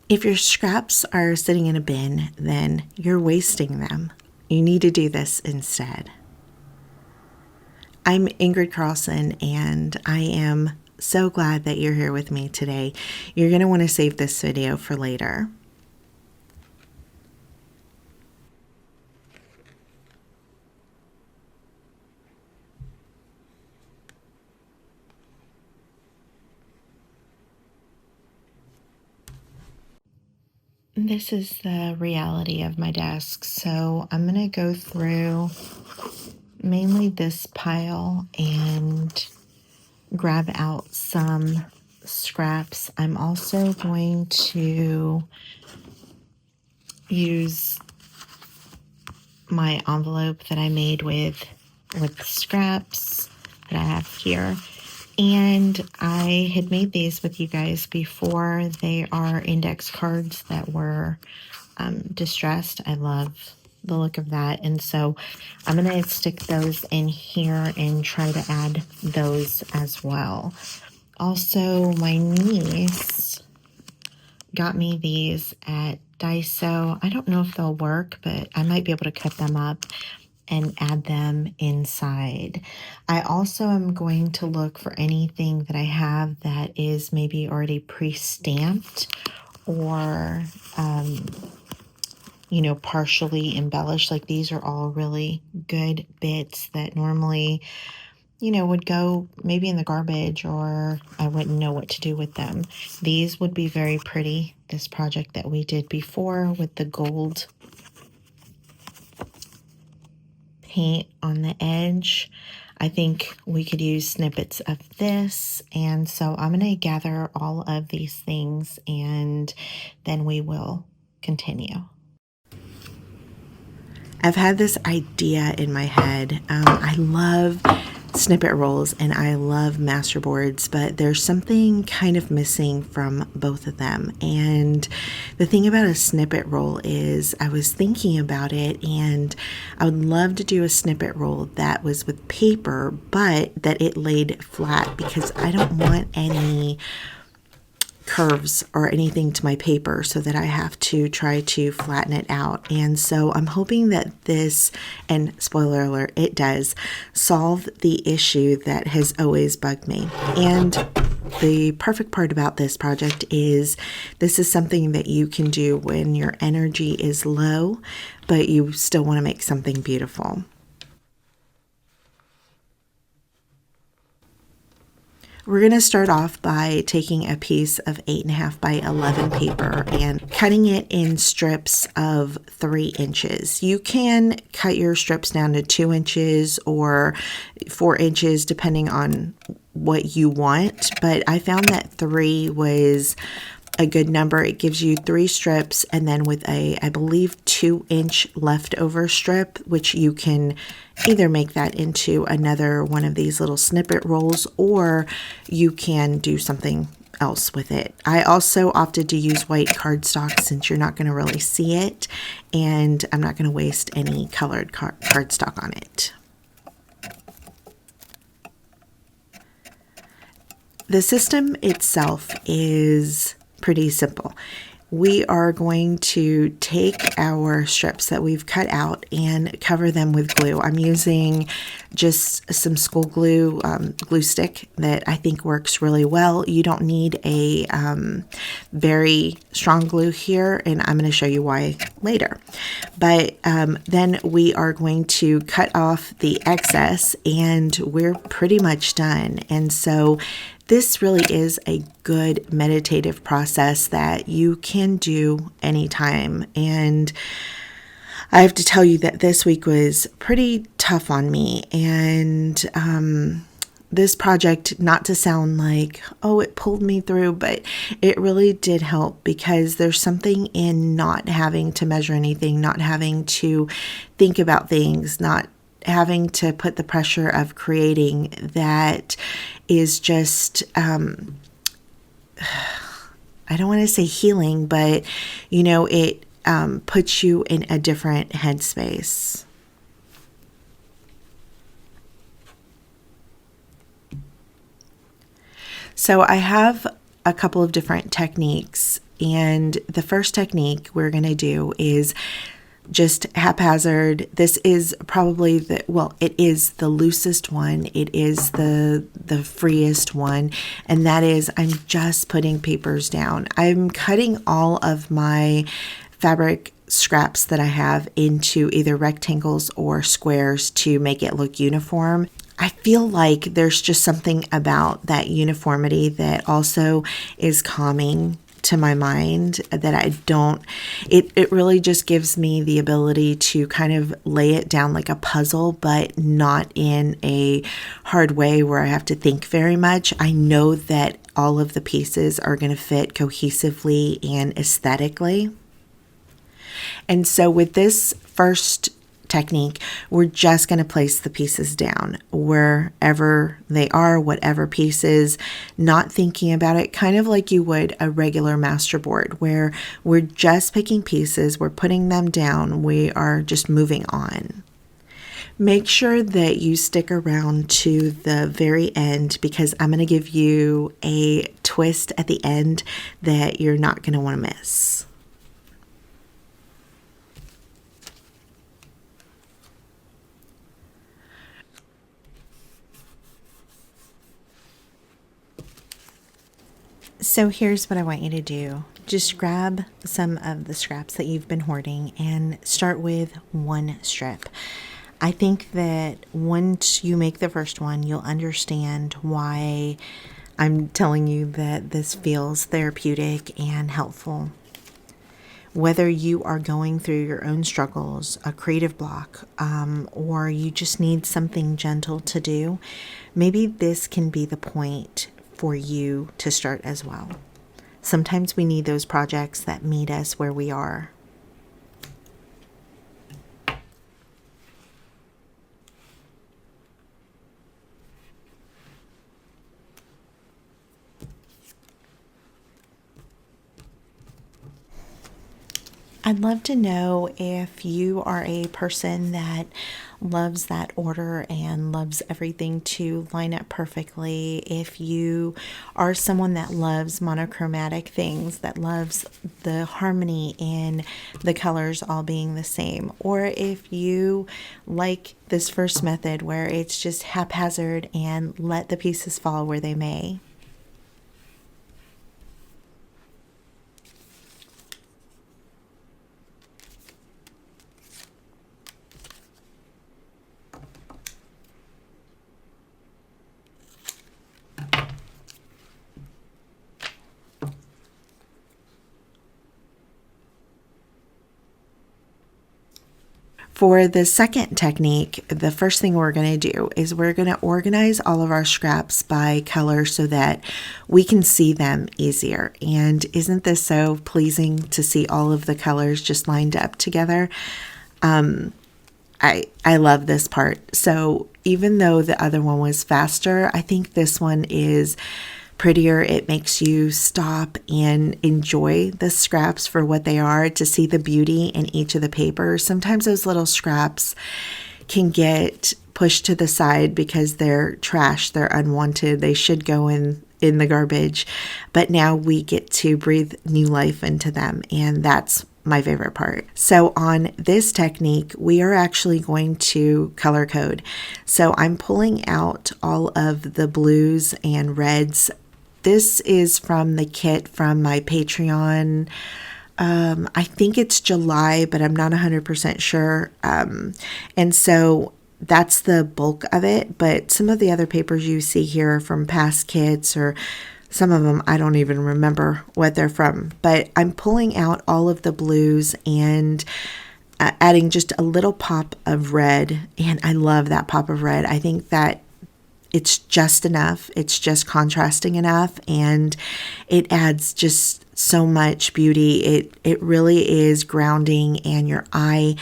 If your scraps are sitting in a bin, then you're wasting them. You need to do this instead. I'm Ingrid Carlson, and I am so glad that you're here with me today. You're going to want to save this video for later. This is the reality of my desk. So I'm going to go through mainly this pile and grab out some scraps. I'm also going to use my envelope that I made with scraps that I have here. And I had made these with you guys before. They are index cards that were distressed. I love the look of that. And so I'm going to stick those in here and try to add those as well. Also, my niece got me these at Daiso. I don't know if they'll work, but I might be able to cut them up and add them inside. I also am going to look for anything that I have that is maybe already pre-stamped or, you know, partially embellished. Like these are all really good bits that normally, you know, would go maybe in the garbage or I wouldn't know what to do with them. These would be very pretty. This project that we did before with the gold paint on the edge. I think we could use snippets of this. And so I'm going to gather all of these things and then we will continue. I've had this idea in my head. I love snippet rolls and I love masterboards, but there's something kind of missing from both of them. And the thing about a snippet roll is I was thinking about it and I would love to do a snippet roll that was with paper, but that it laid flat because I don't want any curves or anything to my paper so that I have to try to flatten it out. And so I'm hoping that this, and spoiler alert, it does solve the issue that has always bugged me. And the perfect part about this project is this is something that you can do when your energy is low, but you still want to make something beautiful. We're going to start off by taking a piece of 8.5 by 11 paper and cutting it in strips of 3 inches. You can cut your strips down to 2 inches or 4 inches depending on what you want, but I found that 3 was a good number. It gives you 3 strips and then with a, I believe, 2-inch leftover strip, which you can either make that into another one of these little snippet rolls or you can do something else with it. I also opted to use white cardstock since you're not going to really see it and I'm not going to waste any colored cardstock on it. The system itself is pretty simple. We are going to take our strips that we've cut out and cover them with glue. I'm using just some school glue, glue stick that I think works really well. You don't need a very strong glue here, and I'm going to show you why later. But then we are going to cut off the excess and we're pretty much done. And so this really is a good meditative process that you can do anytime. And I have to tell you that this week was pretty tough on me. And this project, not to sound like, oh, it pulled me through, but it really did help because there's something in not having to measure anything, not having to think about things, not having to put the pressure of creating that is just, I don't want to say healing, but, you know, it puts you in a different headspace. So I have a couple of different techniques And the first technique we're going to do is just haphazard. This is probably it is the loosest one. It is the freest one. And that is, I'm just putting papers down. I'm cutting all of my fabric scraps that I have into either rectangles or squares to make it look uniform. I feel like there's just something about that uniformity that also is calming to my mind, that it really just gives me the ability to kind of lay it down like a puzzle, but not in a hard way where I have to think very much. I know that all of the pieces are going to fit cohesively and aesthetically. And so with this first technique, we're just going to place the pieces down wherever they are, whatever pieces, not thinking about it, kind of like you would a regular masterboard, where we're just picking pieces, we're putting them down, we are just moving on. Make sure that you stick around to the very end, because I'm going to give you a twist at the end that you're not going to want to miss. So here's what I want you to do. Just grab some of the scraps that you've been hoarding and start with one strip. I think that once you make the first one, you'll understand why I'm telling you that this feels therapeutic and helpful. Whether you are going through your own struggles, a creative block, or you just need something gentle to do, maybe this can be the point for you to start as well. Sometimes we need those projects that meet us where we are. I'd love to know if you are a person that loves that order and loves everything to line up perfectly. If you are someone that loves monochromatic things, that loves the harmony in the colors all being the same, or if you like this first method where it's just haphazard and let the pieces fall where they may. For the second technique, the first thing we're going to do is we're going to organize all of our scraps by color so that we can see them easier. And isn't this so pleasing to see all of the colors just lined up together? I love this part. So even though the other one was faster, I think this one is prettier. It makes you stop and enjoy the scraps for what they are, to see the beauty in each of the papers. Sometimes those little scraps can get pushed to the side because they're trash, they're unwanted, they should go in the garbage. But now we get to breathe new life into them, and that's my favorite part. So on this technique, we are actually going to color code. So I'm pulling out all of the blues and reds. This is from the kit from my Patreon. I think it's July, but I'm not 100% sure. And so that's the bulk of it. But some of the other papers you see here are from past kits, or some of them I don't even remember what they're from. But I'm pulling out all of the blues and adding just a little pop of red. And I love that pop of red. I think that it's just enough. It's just contrasting enough, and it adds just so much beauty. It really is grounding, and your eye,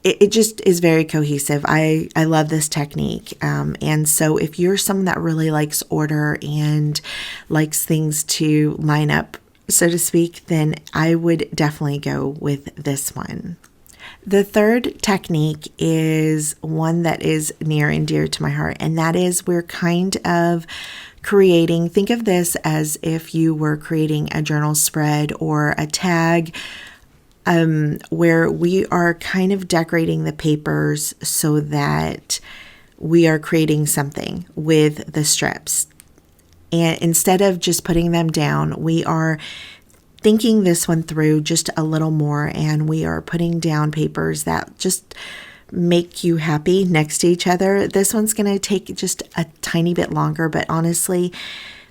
it just is very cohesive. I love this technique. And so if you're someone that really likes order and likes things to line up, so to speak, then I would definitely go with this one. The third technique is one that is near and dear to my heart, and that is we're kind of creating, think of this as if you were creating a journal spread or a tag, where we are kind of decorating the papers so that we are creating something with the strips. And instead of just putting them down, we are thinking this one through just a little more, and we are putting down papers that just make you happy next to each other. This one's going to take just a tiny bit longer, but honestly,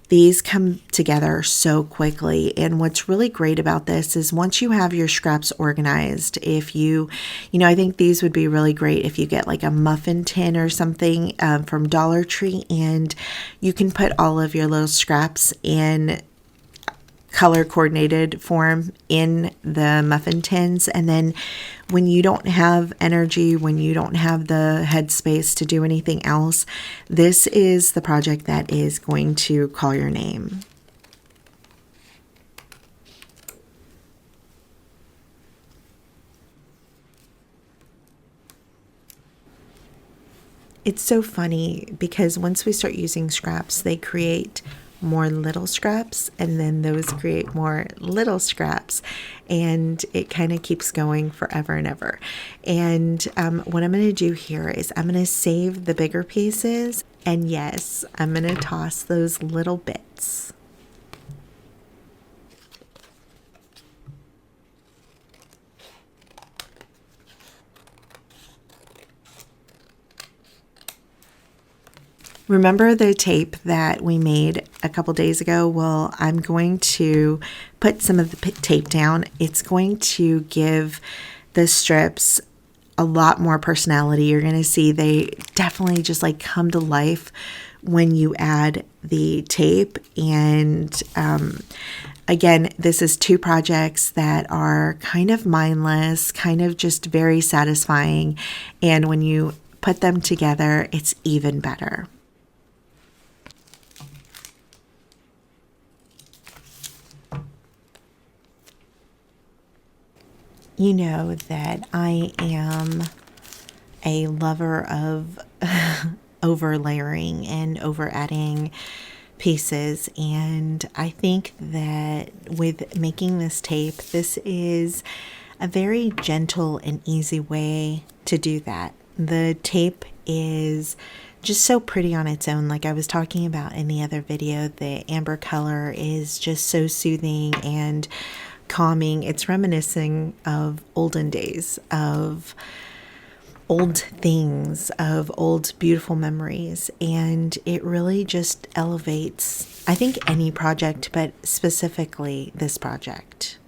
these come together so quickly. And what's really great about this is once you have your scraps organized, if I think these would be really great if you get like a muffin tin or something from Dollar Tree, and you can put all of your little scraps in color coordinated form in the muffin tins. And then when you don't have energy, when you don't have the headspace to do anything else, this is the project that is going to call your name. It's so funny because once we start using scraps, they create more little scraps, and then those create more little scraps, and it kind of keeps going forever and ever. And what I'm going to do here is I'm going to save the bigger pieces, and yes, I'm going to toss those little bits. Remember the tape that we made a couple days ago? Well, I'm going to put some of the tape down. It's going to give the strips a lot more personality. You're going to see they definitely just like come to life when you add the tape. And again, this is two projects that are kind of mindless, kind of just very satisfying. And when you put them together, it's even better. You know that I am a lover of over layering and over adding pieces, and I think that with making this tape, this is a very gentle and easy way to do that. The tape is just so pretty on its own. Like I was talking about in the other video, the amber color is just so soothing and calming. It's reminiscing of olden days, of old things, of old beautiful memories, and it really just elevates, I think, any project, but specifically this project.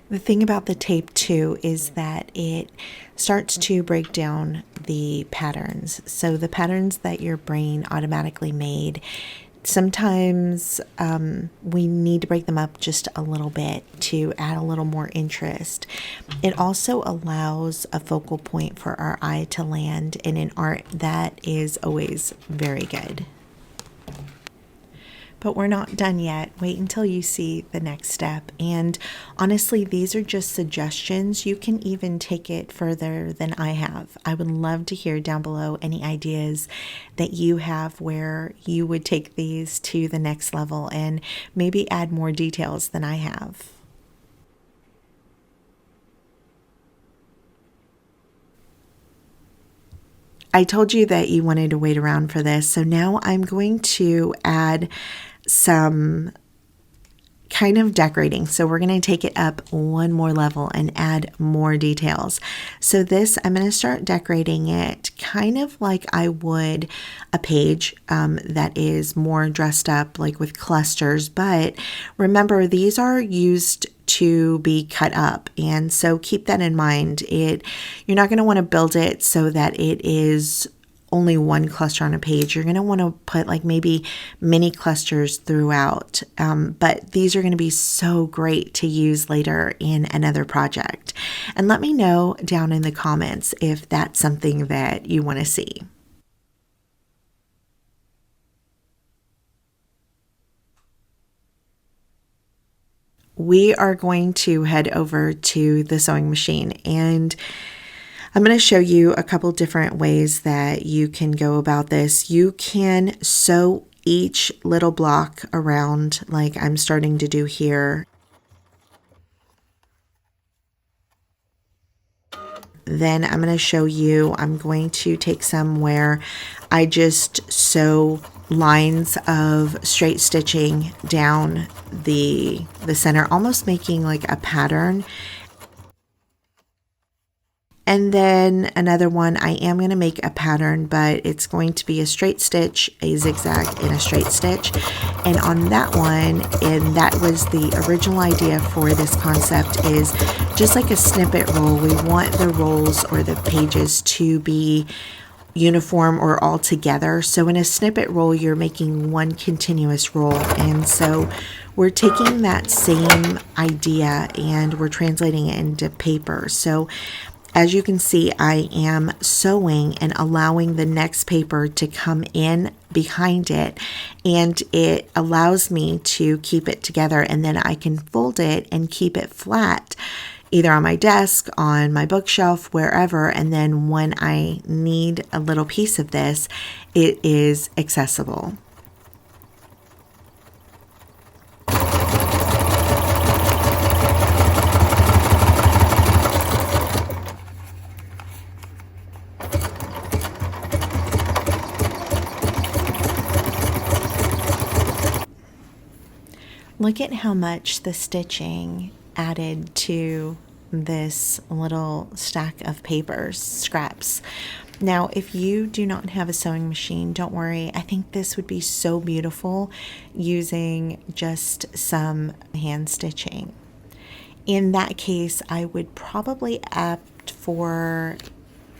The thing about the tape too is that it starts to break down the patterns. So the patterns that your brain automatically made, sometimes we need to break them up just a little bit to add a little more interest. It also allows a focal point for our eye to land in an art that is always very good. But we're not done yet. Wait until you see the next step. And honestly, these are just suggestions. You can even take it further than I have. I would love to hear down below any ideas that you have where you would take these to the next level and maybe add more details than I have. I told you that you wanted to wait around for this, so now I'm going to add some kind of decorating. So we're going to take it up one more level and add more details. So this, I'm going to start decorating it kind of like I would a page that is more dressed up, like with clusters. But remember, these are used to be cut up, and so keep that in mind. You're not going to want to build it so that it is only one cluster on a page. You're going to want to put like maybe mini clusters throughout, but these are going to be so great to use later in another project. And let me know down in the comments if that's something that you want to see. We are going to head over to the sewing machine, and I'm going to show you a couple different ways that you can go about this. You can sew each little block around like I'm starting to do here. Then I'm going to show you, I'm going to take some where I just sew lines of straight stitching down the center, almost making like a pattern. And then another one, I am going to make a pattern, but it's going to be a straight stitch, a zigzag, and a straight stitch. And on that one, and that was the original idea for this concept, is just like a snippet roll. We want the rolls or the pages to be uniform or all together. So in a snippet roll, you're making one continuous roll. And so we're taking that same idea and we're translating it into paper. So as you can see, I am sewing and allowing the next paper to come in behind it, and it allows me to keep it together, and then I can fold it and keep it flat either on my desk, on my bookshelf, wherever, and then when I need a little piece of this, it is accessible. Look at how much the stitching added to this little stack of papers, scraps. Now, if you do not have a sewing machine, don't worry. I think this would be so beautiful using just some hand stitching. In that case, I would probably opt for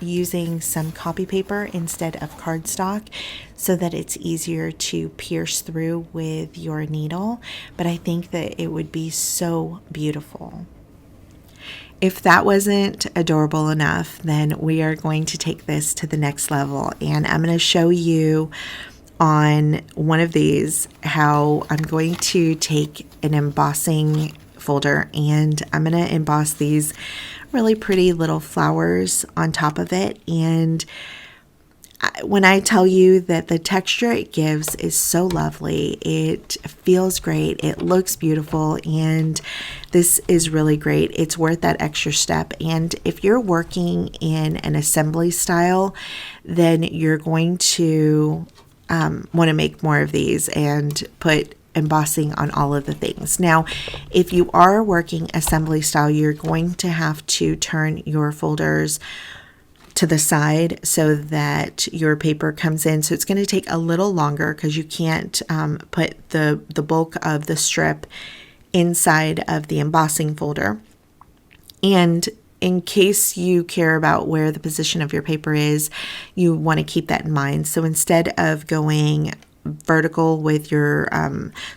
using some copy paper instead of cardstock so that it's easier to pierce through with your needle, but I think that it would be so beautiful. If that wasn't adorable enough, then we are going to take this to the next level, and I'm going to show you on one of these how I'm going to take an embossing folder and I'm going to emboss these really pretty little flowers on top of it. And when I tell you that the texture it gives is so lovely, it feels great, it looks beautiful, and this is really great. It's worth that extra step. And if you're working in an assembly style, then you're going to want to make more of these and put embossing on all of the things. Now, if you are working assembly style, you're going to have to turn your folders to the side so that your paper comes in. So it's going to take a little longer because you can't put the bulk of the strip inside of the embossing folder. And in case you care about where the position of your paper is, you want to keep that in mind. So instead of going vertical with your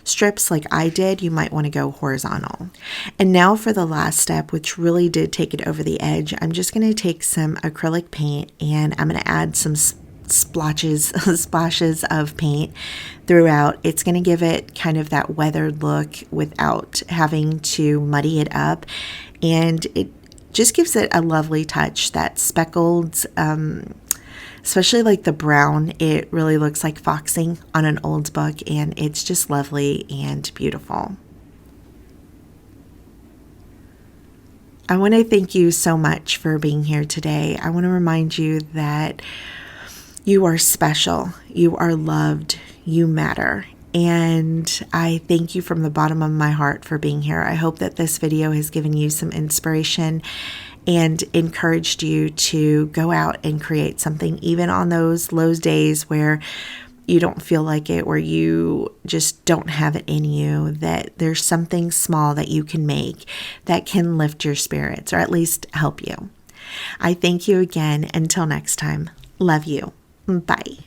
strips like I did, you might want to go horizontal. And now for the last step, which really did take it over the edge, I'm just going to take some acrylic paint and I'm going to add some splashes of paint throughout. It's going to give it kind of that weathered look without having to muddy it up, and it just gives it a lovely touch. That speckled especially like the brown, it really looks like foxing on an old book, and it's just lovely and beautiful. I want to thank you so much for being here today. I want to remind you that you are special, you are loved, you matter. And I thank you from the bottom of my heart for being here. I hope that this video has given you some inspiration and encouraged you to go out and create something, even on those low days where you don't feel like it, or you just don't have it in you, that there's something small that you can make that can lift your spirits, or at least help you. I thank you again. Until next time, love you. Bye.